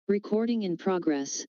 Recording in progress.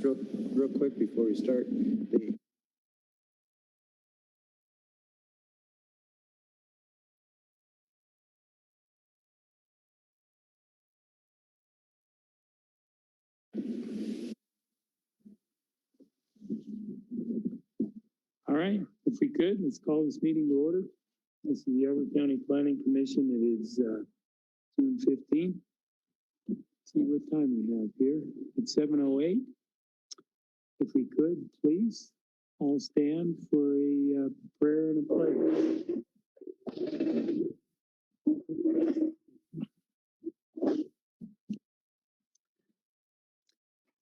real quick before we start. All right, if we could, let's call this meeting to order. This is the Elbert County Planning Commission. It is June 15th. See what time we have here. It's 7:08. If we could, please, all stand for a prayer and a pledge.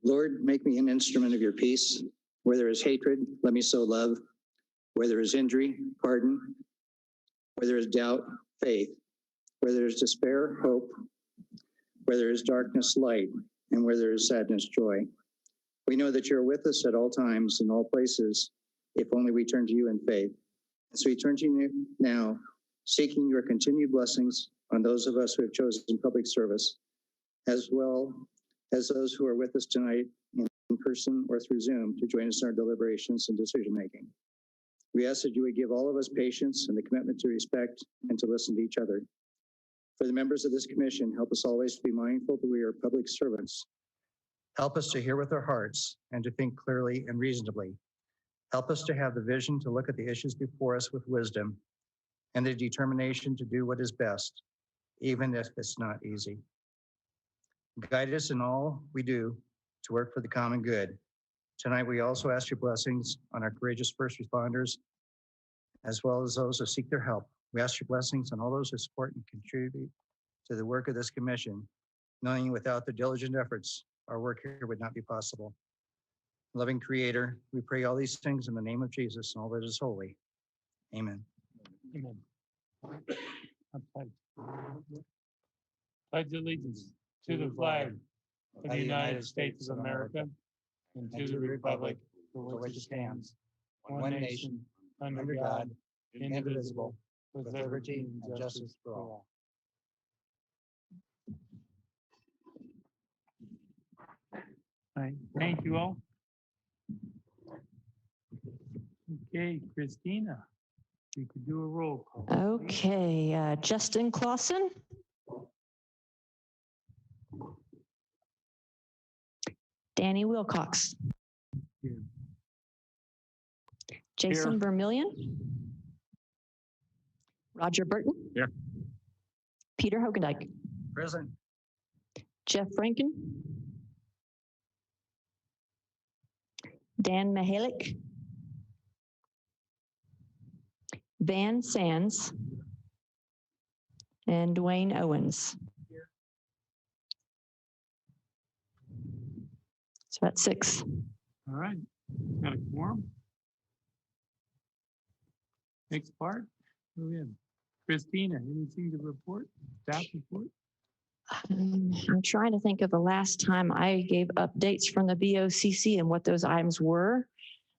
Lord, make me an instrument of your peace. Where there is hatred, let me sow love. Where there is injury, pardon. Where there is doubt, faith. Where there is despair, hope. Where there is darkness, light. And where there is sadness, joy. We know that you're with us at all times in all places, if only we turn to you in faith. And so we turn to you now, seeking your continued blessings on those of us who have chosen public service, as well as those who are with us tonight in person or through Zoom to join us in our deliberations and decision-making. We ask that you would give all of us patience and the commitment to respect and to listen to each other. For the members of this commission, help us always be mindful that we are public servants. Help us to hear with our hearts and to think clearly and reasonably. Help us to have the vision to look at the issues before us with wisdom and the determination to do what is best, even if it's not easy. Guide us in all we do to work for the common good. Tonight, we also ask your blessings on our courageous first responders, as well as those who seek their help. We ask your blessings on all those who support and contribute to the work of this commission, knowing without their diligent efforts, our work here would not be possible. Loving Creator, we pray all these things in the name of Jesus and all that is holy. Amen. Amen. Pledge allegiance to the flag of the United States of America and to the republic for which it stands, one nation, under God, indivisible, with liberty and justice for all. All right, thank you all. Okay, Christina, you could do a roll call. Okay, Justin Clausen. Danny Wilcox. Here. Jason Vermillion. Roger Burton. Here. Peter Hogendijk. Present. Jeff Franken. Dan Mihalik. Van Sands. And Dwayne Owens. So that's 6. All right, got a quorum. Next part, who we have? Christina, anything to report? Staff report? I'm trying to think of the last time I gave updates from the BOCC and what those items were.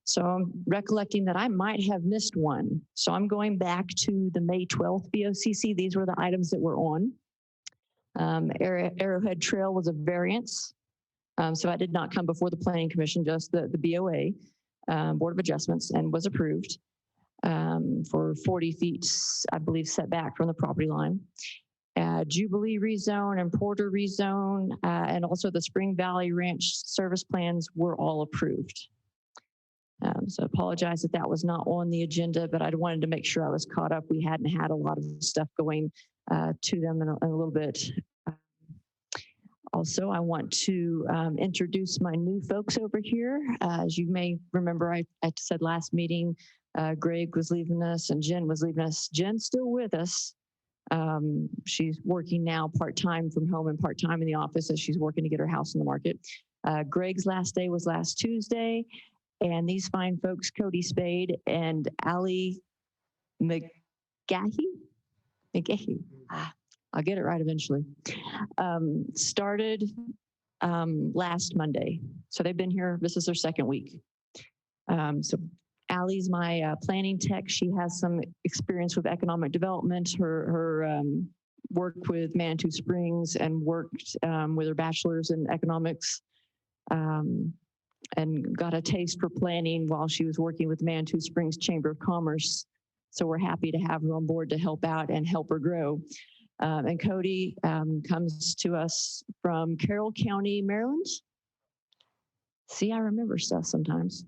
So I'm recollecting that I might have missed one. So I'm going back to the May 12th BOCC. These were the items that were on. Arrowhead Trail was a variance. So I did not come before the Planning Commission, just the BOA, Board of Adjustments, and was approved for 40 feet, I believe, setback from the property line. Jubilee rezone and Porter rezone, and also the Spring Valley Ranch service plans were all approved. So I apologize that that was not on the agenda, but I wanted to make sure I was caught up. We hadn't had a lot of stuff going to them in a little bit. Also, I want to introduce my new folks over here. As you may remember, I said last meeting, Greg was leaving us and Jen was leaving us. Jen's still with us. She's working now part-time from home and part-time in the office as she's working to get her house in the market. Greg's last day was last Tuesday, and these fine folks, Cody Spade and Allie McGahee. I'll get it right eventually. Started last Monday. So they've been here, this is their second week. So Allie's my planning tech. She has some experience with economic development. Her worked with Manitou Springs and worked with her bachelor's in economics and got a taste for planning while she was working with Manitou Springs Chamber of Commerce. So we're happy to have her on board to help out and help her grow. And Cody comes to us from Carroll County, Maryland. See, I remember stuff sometimes.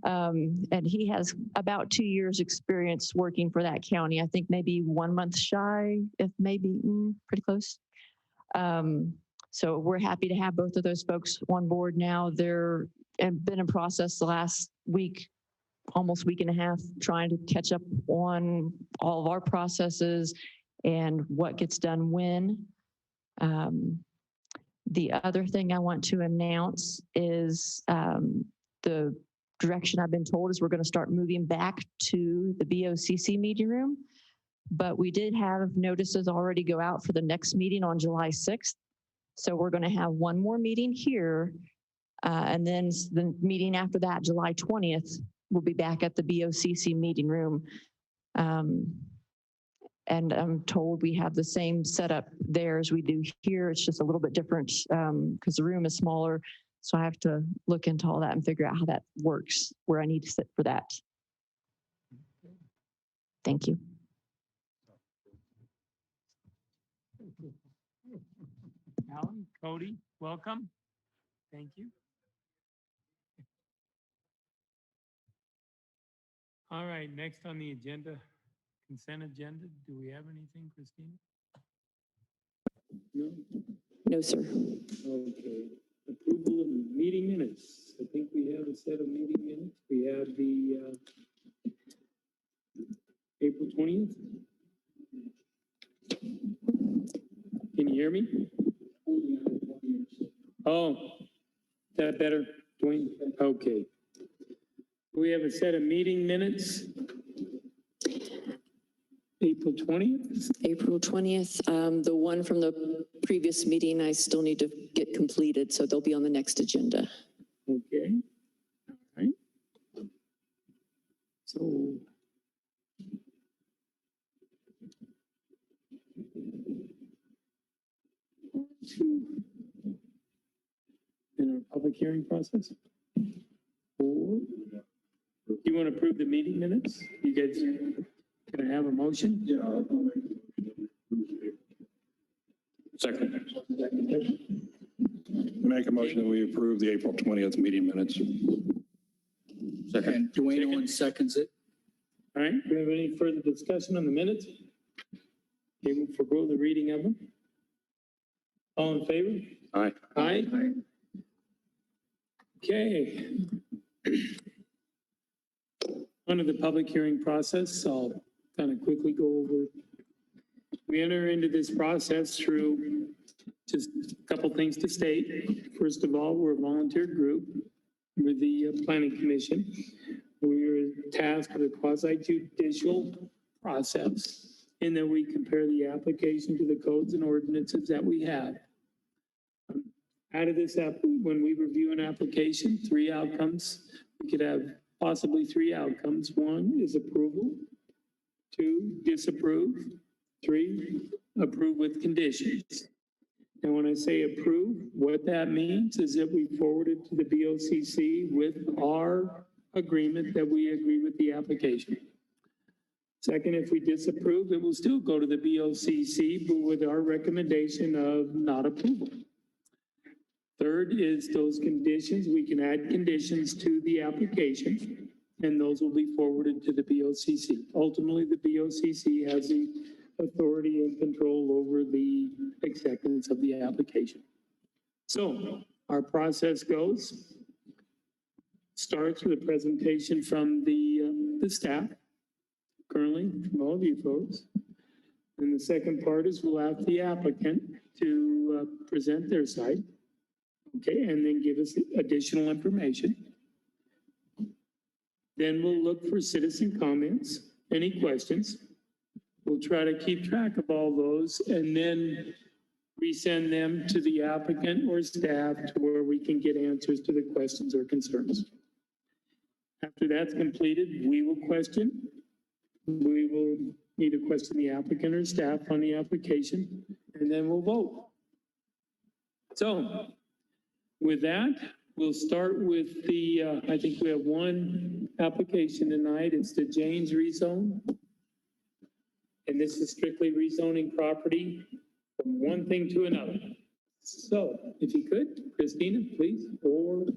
And he has about 2 years experience working for that county. I think maybe 1 month shy, if maybe pretty close. So we're happy to have both of those folks on board now. They're been in process the last week, almost week and a half, trying to catch up on all of our processes and what gets done when. The other thing I want to announce is the direction I've been told is we're going to start moving back to the BOCC meeting room. But we did have notices already go out for the next meeting on July 6th. So we're going to have one more meeting here. And then the meeting after that, July 20th, we'll be back at the BOCC meeting room. And I'm told we have the same setup there as we do here. It's just a little bit different because the room is smaller. So I have to look into all that and figure out how that works, where I need to sit for that. Thank you. Alan, Cody, welcome. Thank you. All right, next on the agenda, consent agenda. Do we have anything, Christina? No? No, sir. Okay. Approval of meeting minutes. I think we have a set of meeting minutes. We have the April 20th. Can you hear me? Oh, is that better, Dwayne? Okay. We have a set of meeting minutes. April 20th? April 20th. The one from the previous meeting, I still need to get completed, so they'll be on the next agenda. Okay. All right. So. In our public hearing process? Or you want to approve the meeting minutes? You guys, can I have a motion? Yeah. Second. Make a motion that we approve the April 20th meeting minutes. And Dwayne Owen seconds it. All right, do we have any further discussion on the minutes? Okay, we'll forego the reading of them. All in favor? Aye. Aye. Okay. Under the public hearing process, I'll kind of quickly go over. We enter into this process through just a couple things to state. First of all, we're a volunteer group with the Planning Commission. We're tasked with a quasi-judicial process in that we compare the application to the codes and ordinances that we have. Out of this, when we review an application, 3 outcomes. We could have possibly 3 outcomes. 1 is approval, 2, disapprove, 3, approve with conditions. And when I say approve, what that means is that we forward it to the BOCC with our agreement that we agree with the application. Second, if we disapprove, it will still go to the BOCC, but with our recommendation of not approval. Third is those conditions, we can add conditions to the application, and those will be forwarded to the BOCC. Ultimately, the BOCC has the authority and control over the acceptance of the application. So our process starts with a presentation from the staff, currently from all of you folks. And the second part is we'll ask the applicant to present their site. Okay, and then give us additional information. Then we'll look for citizen comments, any questions. We'll try to keep track of all those and then resend them to the applicant or staff to where we can get answers to the questions or concerns. After that's completed, we will question. We will either question the applicant or staff on the application, and then we'll vote. So with that, We'll start with the, I think we have one application tonight. It's the Jane's Rezone. And this is strictly rezoning property from one thing to another. So if you could, Christina, please, or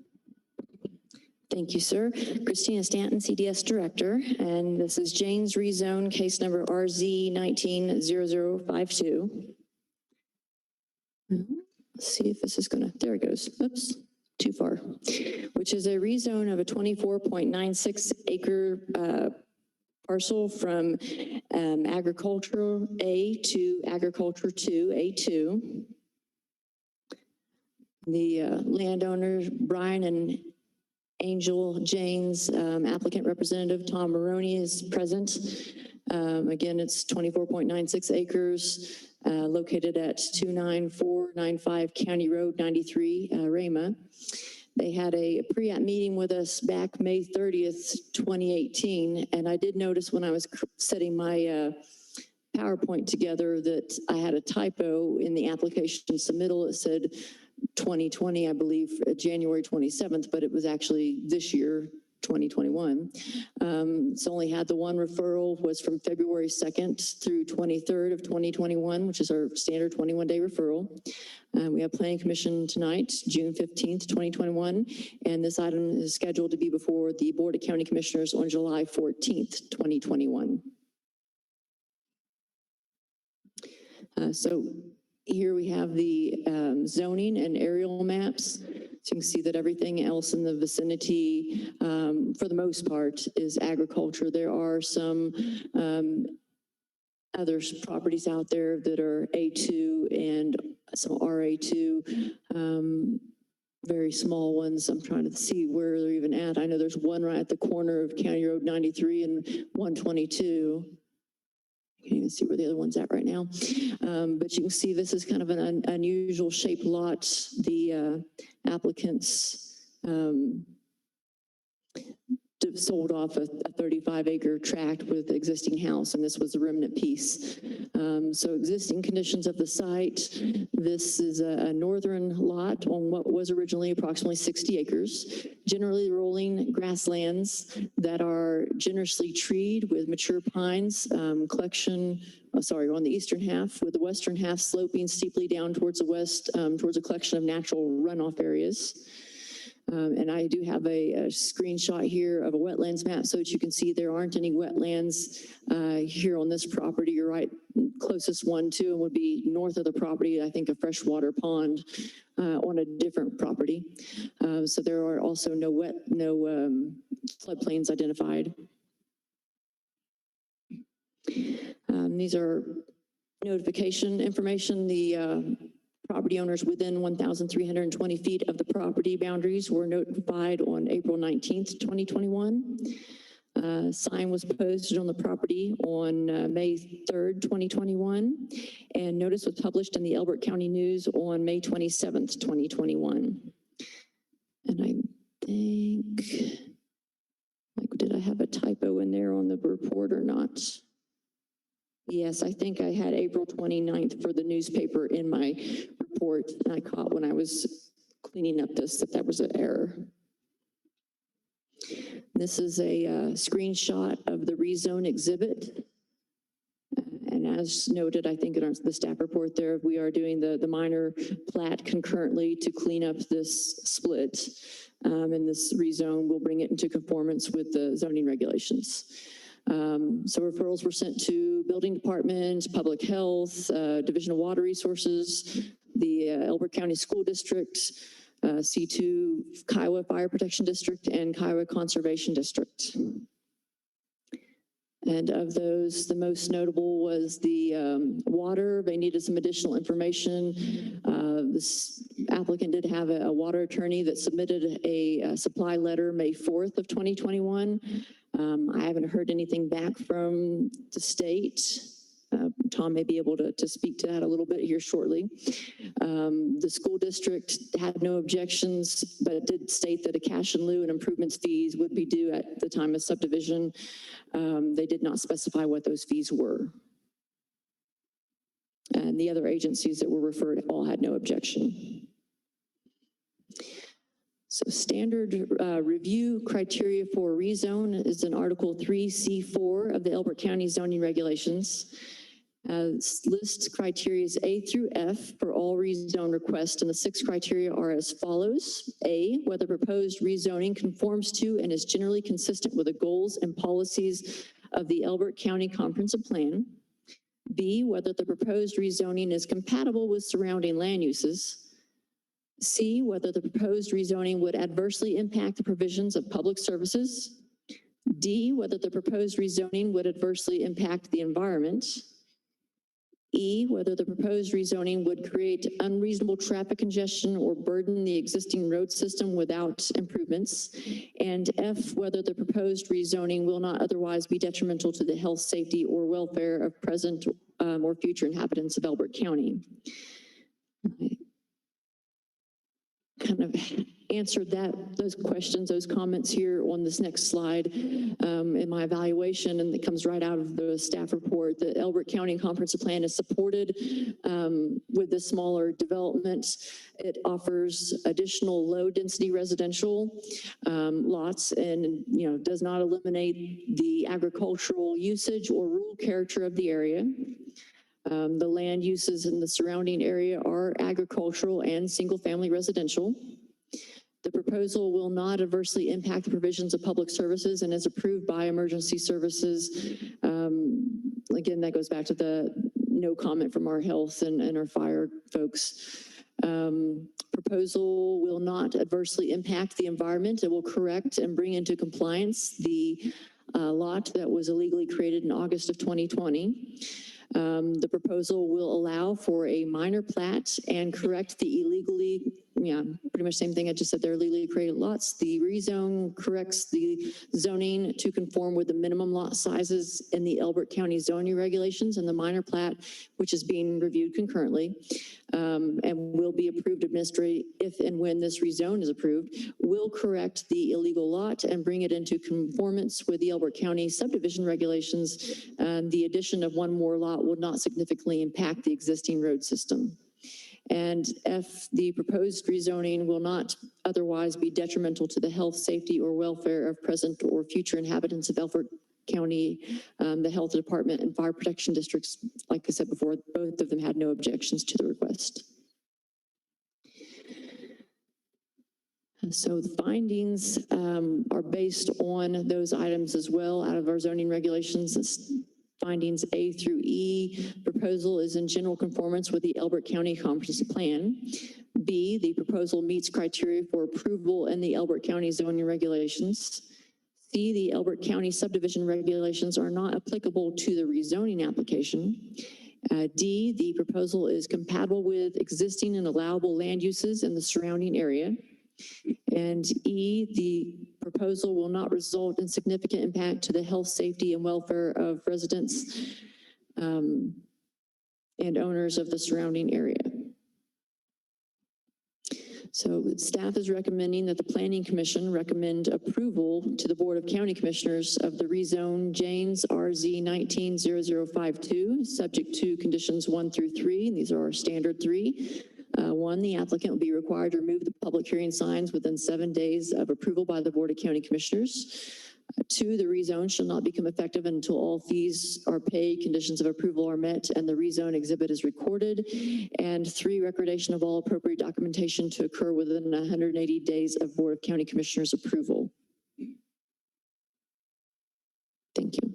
Thank you, sir. Christina Stanton, CDS Director, and this is Jane's Rezone, case number RZ 190052. Let's see if this is gonna, there it goes. Oops, too far. Which is a rezone of a 24.96 acre parcel from agricultural A to agriculture 2, A2. The landowners, Brian and Angel Jane's applicant representative, Tom Maroney, is present. Again, it's 24.96 acres located at 29495 County Road 93, Rama. They had a pre-app meeting with us back May 30th, 2018. And I did notice when I was setting my PowerPoint together that I had a typo in the application submittal. It said 2020, I believe, January 27th, but it was actually this year, 2021. It's only had the one referral was from February 2nd through 23rd of 2021, which is our standard 21-day referral. We have Planning Commission tonight, June 15th, 2021, and this item is scheduled to be before the Board of County Commissioners on July 14th, 2021. So here we have the zoning and aerial maps. So you can see that everything else in the vicinity, for the most part, is agriculture. There are some other properties out there that are A2 and some RA2, very small ones. I'm trying to see where they're even at. I know there's one right at the corner of County Road 93 and 122. I can't even see where the other one's at right now. But you can see this is kind of an unusual shaped lot. The applicants sold off a 35-acre tract with the existing house, and this was the remnant piece. So existing conditions of the site, this is a northern lot on what was originally approximately 60 acres, generally rolling grasslands that are generously treed with mature pines, on the eastern half, with the western half sloping steeply down towards the west, towards a collection of natural runoff areas. And I do have a screenshot here of a wetlands map so that you can see there aren't any wetlands here on this property. You're right, closest one to would be north of the property, I think a freshwater pond on a different property. So there are also no floodplains identified. These are notification information. The property owners within 1,320 feet of the property boundaries were notified on April 19th, 2021. Sign was posted on the property on May 3rd, 2021, and notice was published in the Elbert County News on May 27th, 2021. And I think, like, did I have a typo in there on the report or not? Yes, I think I had April 29th for the newspaper in my report, and I caught when I was cleaning up this that was an error. This is a screenshot of the rezone exhibit. And as noted, I think in the staff report there, we are doing the minor plat concurrently to clean up this split. And this rezone will bring it into conformance with the zoning regulations. So referrals were sent to building department, public health, Division of Water Resources, the Elbert County School District, C2 Kiowa Fire Protection District, and Kiowa Conservation District. And of those, the most notable was the water. They needed some additional information. This applicant did have a water attorney that submitted a supply letter May 4th of 2021. I haven't heard anything back from the state. Tom may be able to speak to that a little bit here shortly. The school district had no objections, but it did state that a cash in lieu and improvements fees would be due at the time of subdivision. They did not specify what those fees were. And the other agencies that were referred all had no objection. So standard review criteria for rezone is in Article 3C4 of the Elbert County zoning regulations. Lists criteria A through F for all rezone requests, and the 6 criteria are as follows. A, whether proposed rezoning conforms to and is generally consistent with the goals and policies of the Elbert County Comprehensive Plan. B, whether the proposed rezoning is compatible with surrounding land uses. C, whether the proposed rezoning would adversely impact the provisions of public services. D, whether the proposed rezoning would adversely impact the environment. E, whether the proposed rezoning would create unreasonable traffic congestion or burden the existing road system without improvements. And F, whether the proposed rezoning will not otherwise be detrimental to the health, safety, or welfare of present or future inhabitants of Elbert County. Kind of answered those questions, those comments here on this next slide in my evaluation, and it comes right out of the staff report. The Elbert County Comprehensive Plan is supported with the smaller developments. It offers additional low-density residential lots, and does not eliminate the agricultural usage or rural character of the area. The land uses in the surrounding area are agricultural and single-family residential. The proposal will not adversely impact the provisions of public services and is approved by emergency services. Again, that goes back to the no comment from our health and our fire folks. Proposal will not adversely impact the environment. It will correct and bring into compliance the lot that was illegally created in August of 2020. The proposal will allow for a minor plat and correct the illegally, pretty much same thing I just said, they're illegally created lots. The rezone corrects the zoning to conform with the minimum lot sizes in the Elbert County zoning regulations, and the minor plat, which is being reviewed concurrently, and will be approved administratively if and when this rezone is approved, will correct the illegal lot and bring it into conformance with the Elbert County subdivision regulations. The addition of one more lot will not significantly impact the existing road system. And F, the proposed rezoning will not otherwise be detrimental to the health, safety, or welfare of present or future inhabitants of Elbert County. The health department and fire protection districts, like I said before, both of them had no objections to the request. So the findings are based on those items as well out of our zoning regulations. It's findings A through E. Proposal is in general conformance with the Elbert County Comprehensive Plan. B, the proposal meets criteria for approval in the Elbert County zoning regulations. C, the Elbert County subdivision regulations are not applicable to the rezoning application. D, the proposal is compatible with existing and allowable land uses in the surrounding area. And E, the proposal will not result in significant impact to the health, safety, and welfare of residents and owners of the surrounding area. So staff is recommending that the Planning Commission recommend approval to the Board of County Commissioners of the rezone Janes RZ 190052, subject to conditions 1 through 3, and these are our standard 3. 1, the applicant will be required to remove the public hearing signs within 7 days of approval by the Board of County Commissioners. 2, the rezone shall not become effective until all fees are paid, conditions of approval are met, and the rezone exhibit is recorded. And 3, recordation of all appropriate documentation to occur within 180 days of Board of County Commissioners approval. Thank you.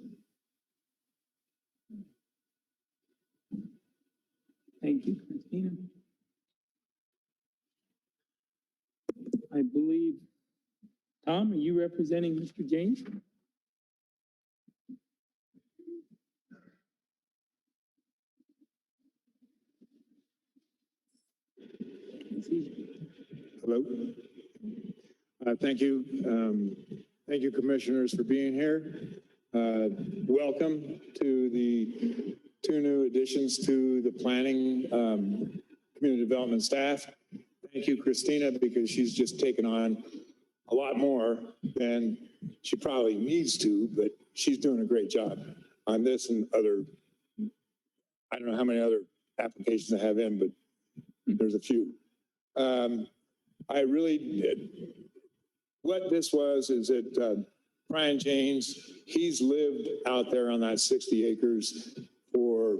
Thank you, Christina. I believe, Tom, are you representing Mr. James? Hello. Thank you. Thank you, commissioners, for being here. Welcome to the 2 new additions to the planning community development staff. Thank you, Christina, because she's just taken on a lot more than she probably needs to, but she's doing a great job on this and other. I don't know how many other applications I have in, but there's a few. I really what this was is that Brian James, he's lived out there on that 60 acres for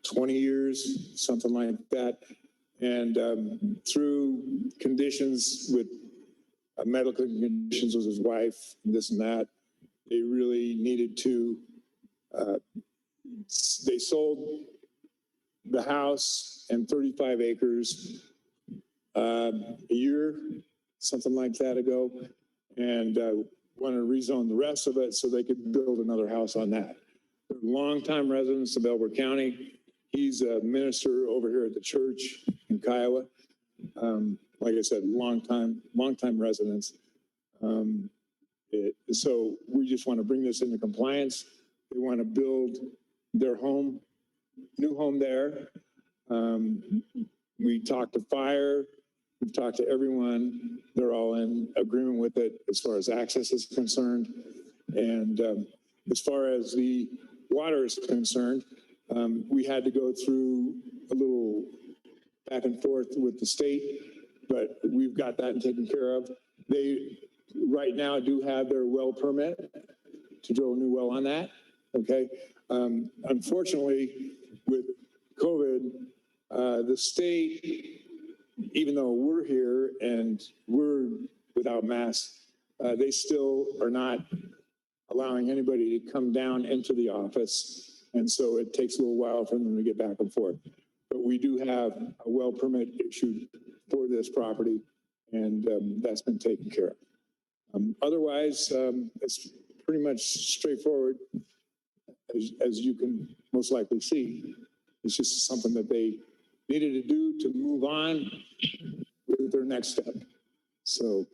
20 years, something like that. And through conditions with medical conditions with his wife, and this and that, they really needed to, they sold the house and 35 acres a year, something like that ago, and wanted to rezone the rest of it so they could build another house on that. They're longtime residents of Elbert County. He's a minister over here at the church in Kiowa. Like I said, longtime residents. So we just want to bring this into compliance. They want to build their home, new home there. We talked to fire. We've talked to everyone. They're all in agreement with it as far as access is concerned. And as far as the water is concerned, we had to go through a little back and forth with the state, but we've got that taken care of. They right now do have their well permit to drill a new well on that. Okay. Unfortunately, with COVID, the state, even though we're here and we're without masks, they still are not allowing anybody to come down into the office. And so it takes a little while for them to get back and forth. But we do have a well permit issued for this property, and that's been taken care of. Otherwise, it's pretty much straightforward, as you can most likely see. It's just something that they needed to do to move on with their next step. So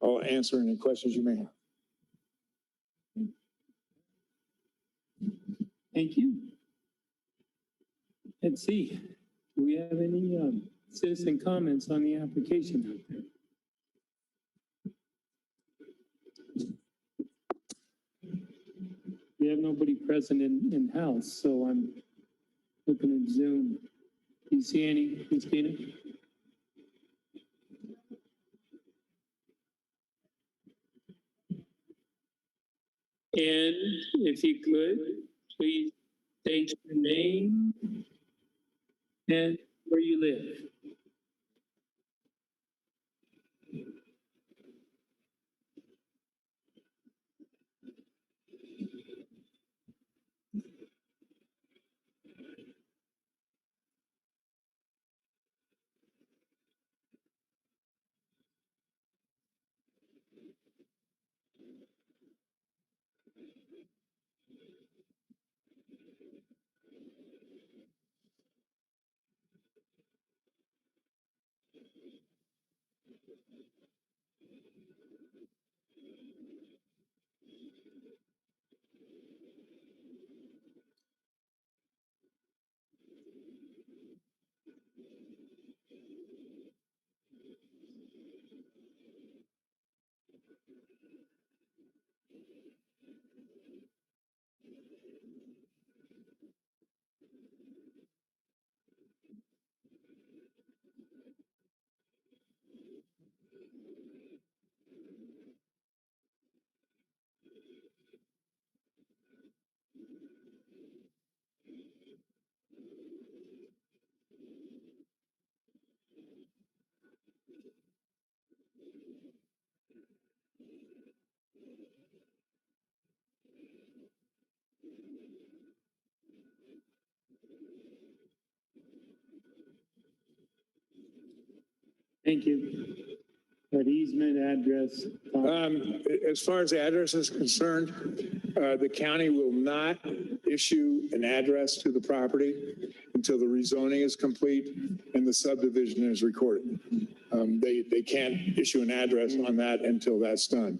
I'll answer any questions you may have. Thank you. Let's see, do we have any citizen comments on the application out there? We have nobody present in house, so I'm looking at Zoom. Do you see any, Christina? And if you could, please state your name and where you live. Thank you. That easement address. As far as the address is concerned, the county will not issue an address to the property until the rezoning is complete and the subdivision is recorded. They can't issue an address on that until that's done.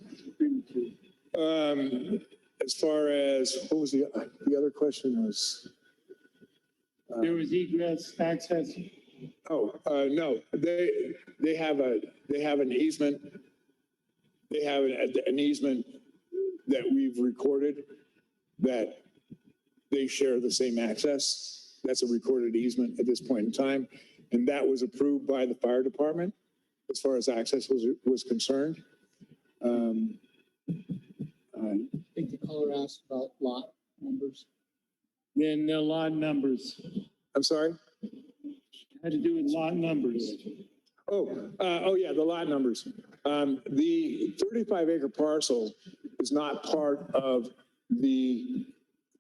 As far as, what was the other question was? There was egress access. Oh, no, they have an easement. They have an easement that we've recorded that they share the same access. That's a recorded easement at this point in time. And that was approved by the fire department. as far as access was concerned. I think the caller asked about lot numbers. Then the lot numbers, I'm sorry? had to do with lot numbers. Oh yeah, the lot numbers. The 35-acre parcel is not part of the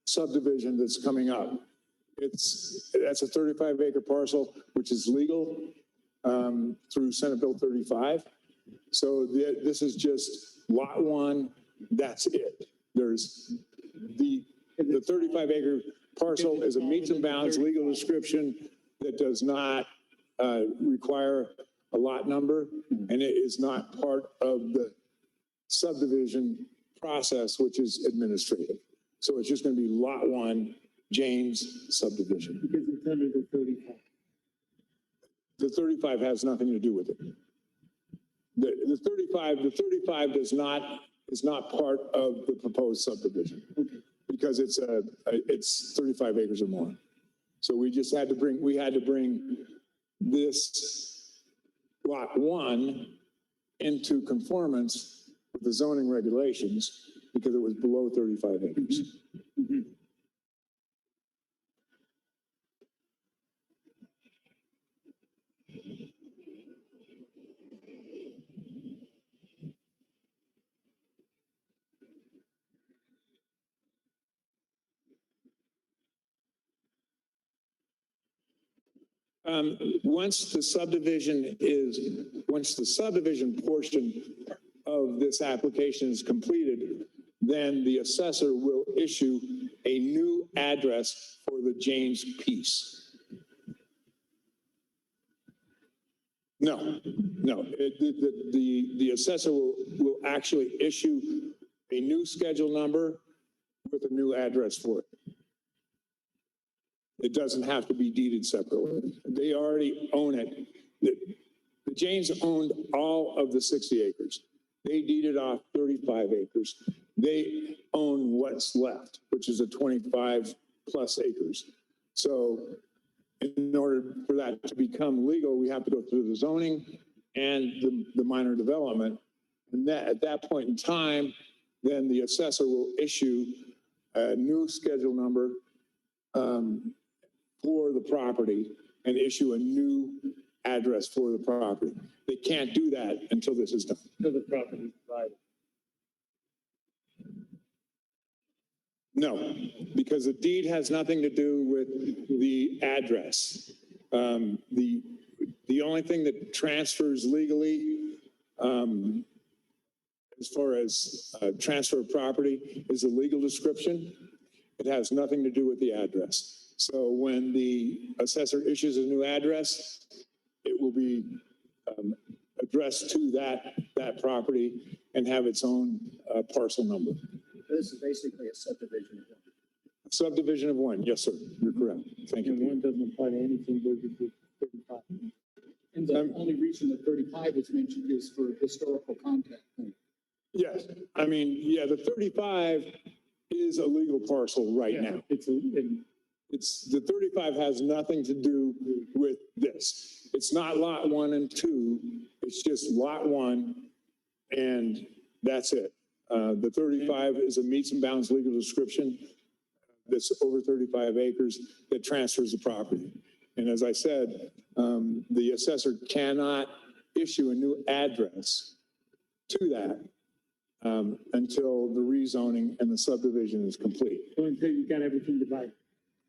subdivision that's coming up. That's a 35-acre parcel, which is legal through Senate Bill 35. So this is just lot one, that's it. There's the 35-acre parcel is a meets and bounds legal description that does not require a lot number, and it is not part of the subdivision process, which is administrative. So it's just going to be lot one, James subdivision. Because it's under the 35. The 35 has nothing to do with it. The 35 is not part of the proposed subdivision because it's 35 acres or more. So we had to bring this lot one into conformance with the zoning regulations because it was below 35 acres. Once the subdivision portion of this application is completed, then the assessor will issue a new address for the James piece. No. The assessor will actually issue a new schedule number with a new address for it. It doesn't have to be deeded separately. They already own it. The Janes owned all of the 60 acres. They deeded off 35 acres. They own what's left, which is a 25 plus acres. So in order for that to become legal, we have to go through the zoning and the minor development. And that at that point in time, then the assessor will issue a new schedule number for the property and issue a new address for the property. They can't do that until this is done. So the property is divided. No, because the deed has nothing to do with the address. The only thing that transfers legally as far as transfer of property is the legal description. It has nothing to do with the address. So when the assessor issues a new address, it will be addressed to that property and have its own parcel number. This is basically a subdivision of one. Subdivision of one, yes, sir. You're correct. Thank And you. one doesn't apply to anything but the 35. And the only reason the 35 is mentioned is for historical content. Yes, I mean, yeah, the 35 is a legal parcel right Yeah, now. The 35 has nothing to do with this. It's not lot one and two. It's just lot one, and that's it. The 35 is a meets and bounds legal description that's over 35 acres that transfers the property. And as I said, the assessor cannot issue a new address to that until the rezoning and the subdivision is complete. So until you got everything divided.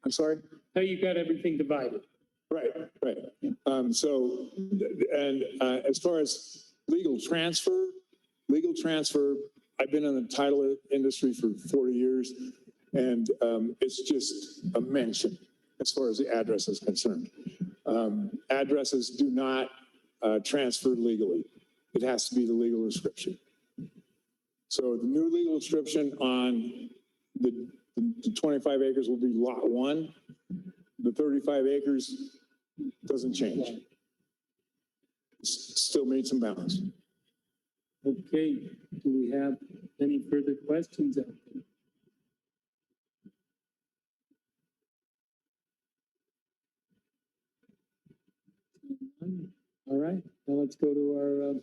I'm sorry? Until you got everything divided. Right. As far as legal transfer, I've been in the title industry for 40 years, and it's just a mention as far as the address is concerned. Addresses do not transfer legally. It has to be the legal description. So the new legal description on the 25 acres will be lot one. The 35 acres doesn't change. It still meets and bounds. Okay, do we have any further questions out there? All right, Now let's go to our,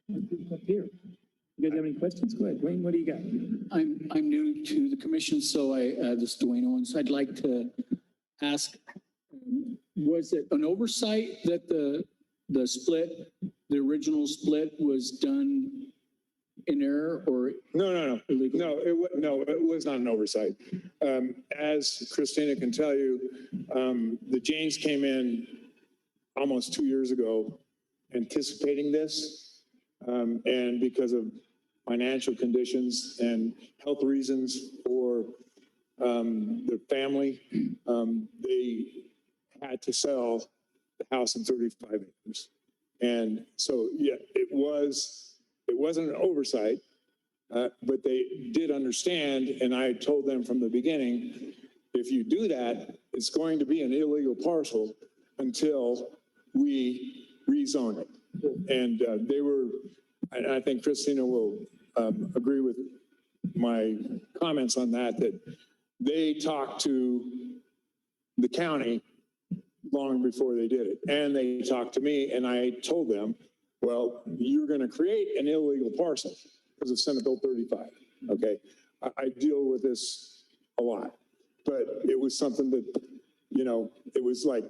group up here. You guys have any questions? Go ahead, Dwayne, what do you got? I'm new to the commission, so this is Dwayne Owens. I'd like to ask, was it an oversight that the split, the original split was done in error or No, illegal? no, it was not an oversight. As Christina can tell you, the Janes came in almost 2 years ago anticipating this. And because of financial conditions and health reasons for the family, they had to sell the house in 35 acres. And so, yeah, it wasn't an oversight, but they did understand, and I told them from the beginning, if you do that, it's going to be an illegal parcel until we rezone it. And they were, and I think Christina will agree with my comments on that, that they talked to the county long before they did it. And they talked to me, and I told them, well, you're going to create an illegal parcel because of Senate Bill 35. Okay. I deal with this a lot, but it was something that, you know, it was like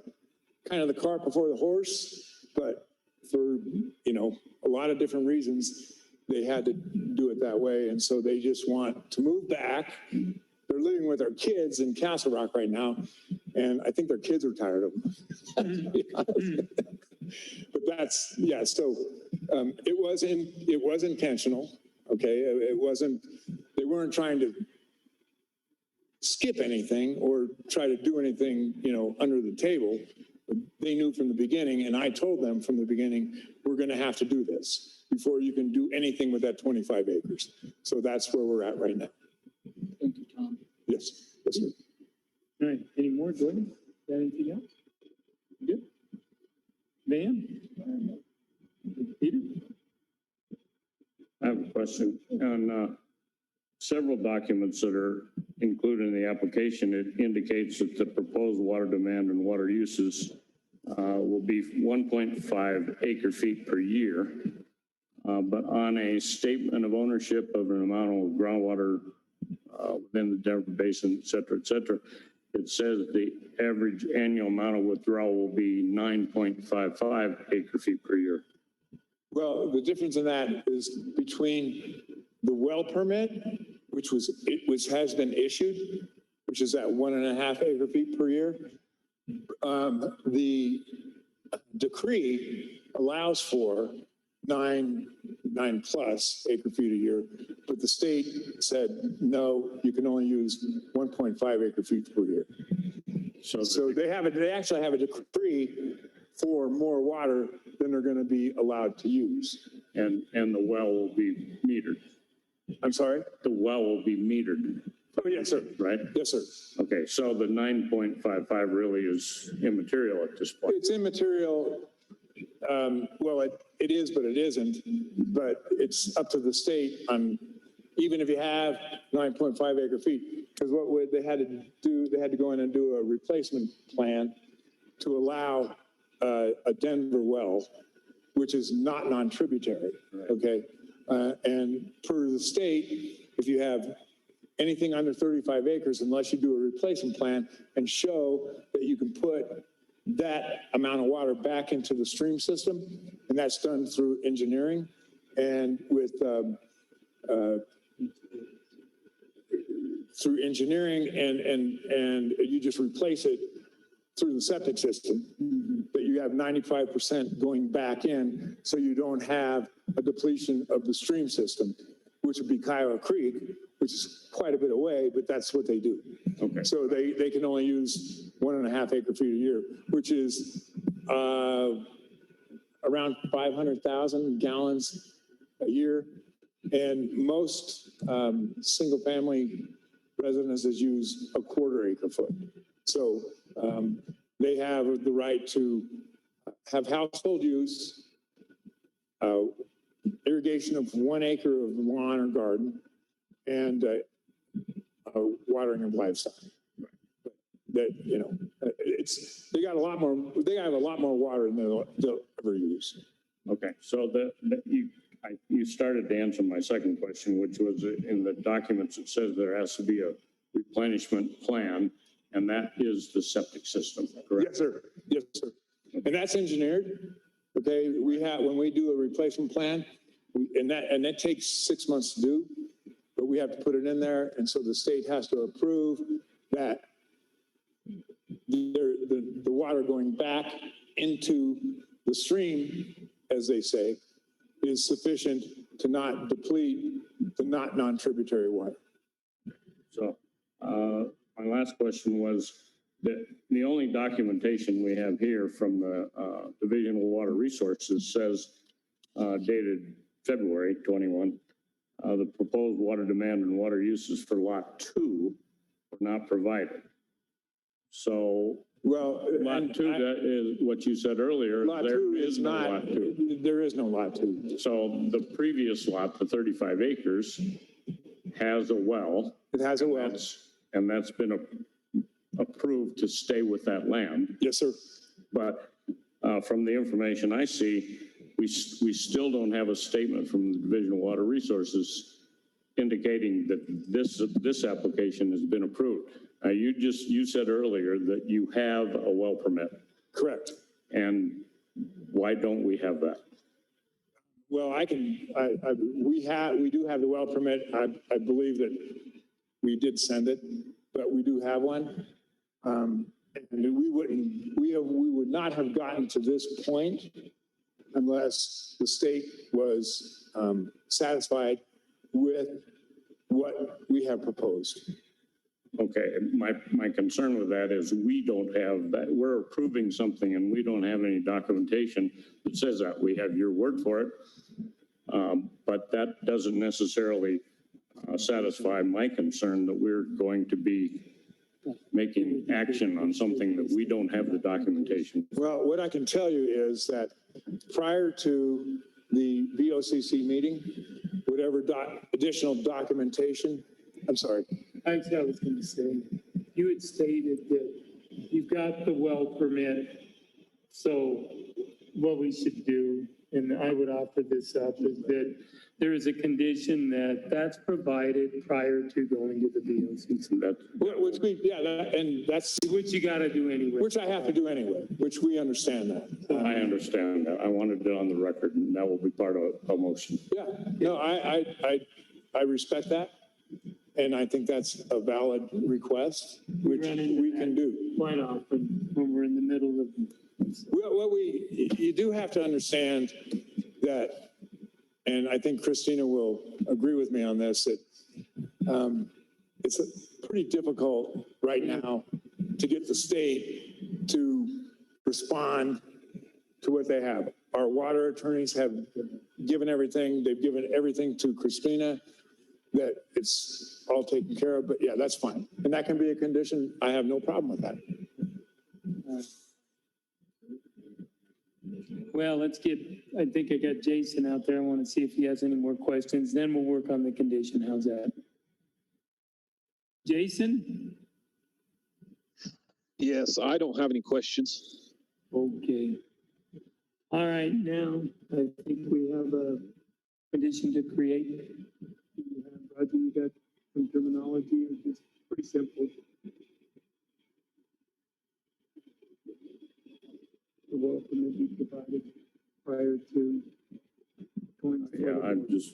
kind of the cart before the horse, but for, you know, a lot of different reasons, they had to do it that way. And so they just want to move back. They're living with their kids in Castle Rock right now, and I think their kids are tired of them. But that's, yeah, so it was intentional, okay? It wasn't, they weren't trying to skip anything or try to do anything, you know, under the table. But they knew from the beginning, and I told them from the beginning, we're going to have to do this before you can do anything with that 25 acres. So that's where we're at right now. Thank you, Tom. Yes, yes, sir. All right, any more, Jordan? Got anything else? Good. Van? Peter? I have a question. On several documents that are included in the application, it indicates that the proposed water demand and water uses will be 1.5 acre feet per year. But on a statement of ownership of an amount of groundwater within the Denver Basin, et cetera, it says the average annual amount of withdrawal will be 9.55 acre feet per year. Well, the difference in that is between the well permit, which has been issued, which is at 1.5 acre feet per year. The decree allows for 9+ acre feet a year, but the state said, no, you can only use 1.5 acre feet per year. So they actually have a decree for more water than they're going to be allowed to use. And the well will be metered. I'm sorry? The well will be metered. Oh, yes, sir. Right? Yes, sir. Okay, so the 9.55 really is immaterial at this point. It's immaterial. Well, it is, but it isn't. But it's up to the state on, even if you have 9.5 acre feet, because what they had to do, they had to go in and do a replacement plan to allow a Denver well, which is not non-tributary, okay? And per the state, if you have anything under 35 acres, unless you do a replacement plan and show that you can put that amount of water back into the stream system, and that's done through engineering and through engineering, and you just replace it through the septic system, that you have 95% going back in, so you don't have a depletion of the stream system, which would be Kiowa Creek, which is quite a bit away, but that's what they do. Okay. So they can only use 1.5 acre feet a year, which is around 500,000 gallons a year. And most single family residences use a 1/4 acre foot. So they have the right to have household use, irrigation of 1 acre of lawn or garden, and watering of livestock. That, you know, they got a lot more, they have a lot more water than they'll ever use. Okay, so you started to answer my second question, which was in the documents, it says there has to be a replenishment plan, and that is the septic system, correct? Yes, sir. Yes, sir. And that's engineered. Okay, when we do a replacement plan, and that takes 6 months to do, but we have to put it in there, and so the state has to approve that the water going back into the stream, as they say, is sufficient to not deplete the non-tributary water. So my last question was that the only documentation we have here from the Division of Water Resources says dated February 21, the proposed water demand and water uses for Lot 2 were not provided. So Well, Lot 2, that is what you said earlier. Lot There 2 is is no not, Lot 2. there is no Lot 2. So the previous lot, the 35 acres, has a well. It has a well. And that's been approved to stay with that land. Yes, sir. But from the information I see, we still don't have a statement from the Division of Water Resources indicating that this application has been approved. You said earlier that you have a well permit. Correct. And why don't we have that? Well, we do have the well permit. I believe that we did send it, but we do have one. And we would not have gotten to this point unless the state was satisfied with what we have proposed. Okay, my concern with that is we don't have that. We're approving something and we don't have any documentation that says that. We have your word for it, but that doesn't necessarily satisfy my concern that we're going to be making action on something that we don't have the documentation. Well, what I can tell you is that prior to the VOCC meeting, whatever additional documentation, I'm sorry. Actually, I was going to say, you had stated that you've got the well permit. So what we should do, and I would offer this up, is that there is a condition that's provided prior to going to the VOCC. Which you got to do anyway. Which I have to do anyway, which we understand that. I understand that. I wanted it on the record, and that will be part of a motion. Yeah, no, I respect that. And I think that's a valid request, which we can do. Quite often when we're in the middle of. Well, you do have to understand that, and I think Christina will agree with me on this, that it's pretty difficult right now to get the state to respond to what they have. Our water attorneys have given everything. They've given everything to Christina, that it's all taken care of, but yeah, that's fine. And that can be a condition. I have no problem with that. Well, I think I got Jason out there. I want to see if he has any more questions. Then we'll work on the condition. How's that? Jason? Yes, I don't have any questions. Okay. All right, now I think we have a condition to create. Roger, you got some terminology, or just pretty simple? The well permit be provided prior to going. Yeah, I'm just,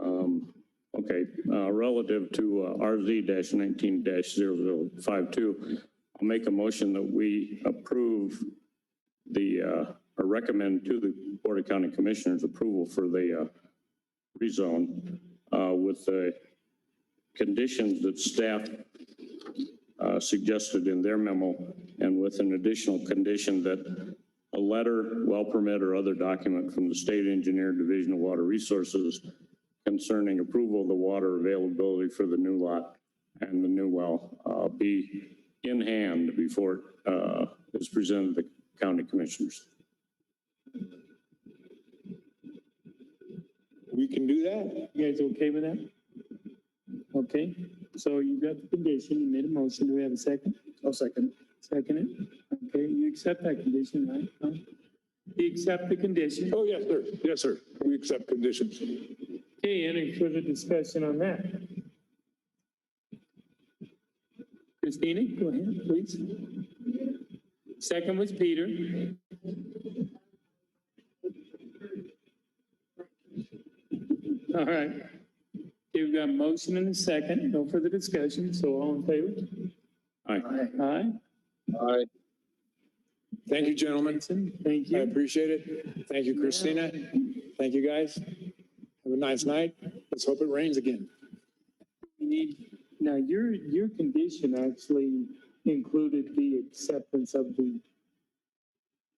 okay, relative to RZ-19-0052, I'll make a motion that we approve or recommend to the Board of County Commissioners approval for the rezone with the conditions that staff suggested in their memo, and with an additional condition that a letter, well permit, or other document from the State Engineer Division of Water Resources concerning approval of the water availability for the new lot and the new well be in hand before it is presented to the county commissioners. We can do that. You guys okay with that? Okay, so you got the condition, you made a motion. Do we have a second? I'll second. Second it? Okay, you accept that condition, right? Tom? You accept the condition? Oh, yes, sir. Yes, sir. We accept conditions. Okay, any further discussion on that? Christina, go ahead, please. Second was Peter. All right. Okay, we've got a motion and a second. No further discussion, so all in favor? Aye. Aye. Aye. Thank you, gentlemen. Thank I you. appreciate it. Thank you, Christina. Thank you, guys. Have a nice night. Let's hope it rains again. Now, your condition actually included the acceptance of the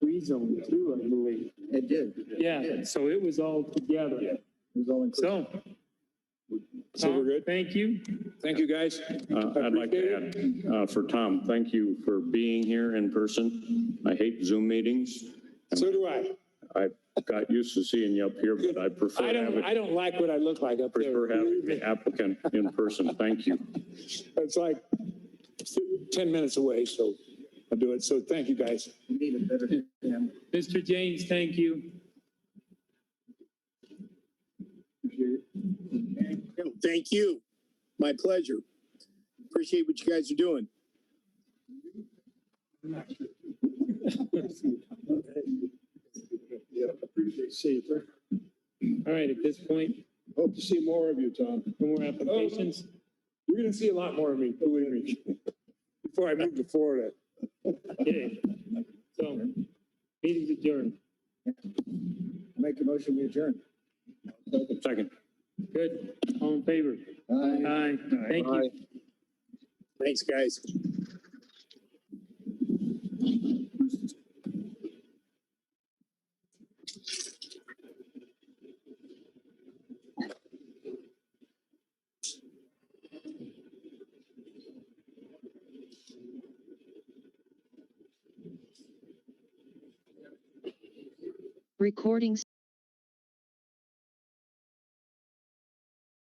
rezone too, I believe. It did. Yeah, so it was all together. It was all included. So. So we're good? Thank you. Thank you, guys. I'd like to add, for Tom, thank you for being here in person. I hate Zoom meetings. So do I. I got used to seeing you up here, but I prefer I don't like what I look like up there. prefer having the applicant in person. Thank you. It's like 10 minutes away, so I'll do it. So thank you, guys. You need a better, yeah. Mr. James, thank you. Thank you. My pleasure. Appreciate what you guys are doing. Yeah, appreciate seeing you. All right, at this point, Hope to see more of you, Tom. no more applications. You're gonna see a lot more of me, believe me, before I move to Florida. Okay. So, meeting's adjourned. Make a motion, we adjourn. Second. Good. All in favor? Aye. Thank you. Thanks, guys. Recording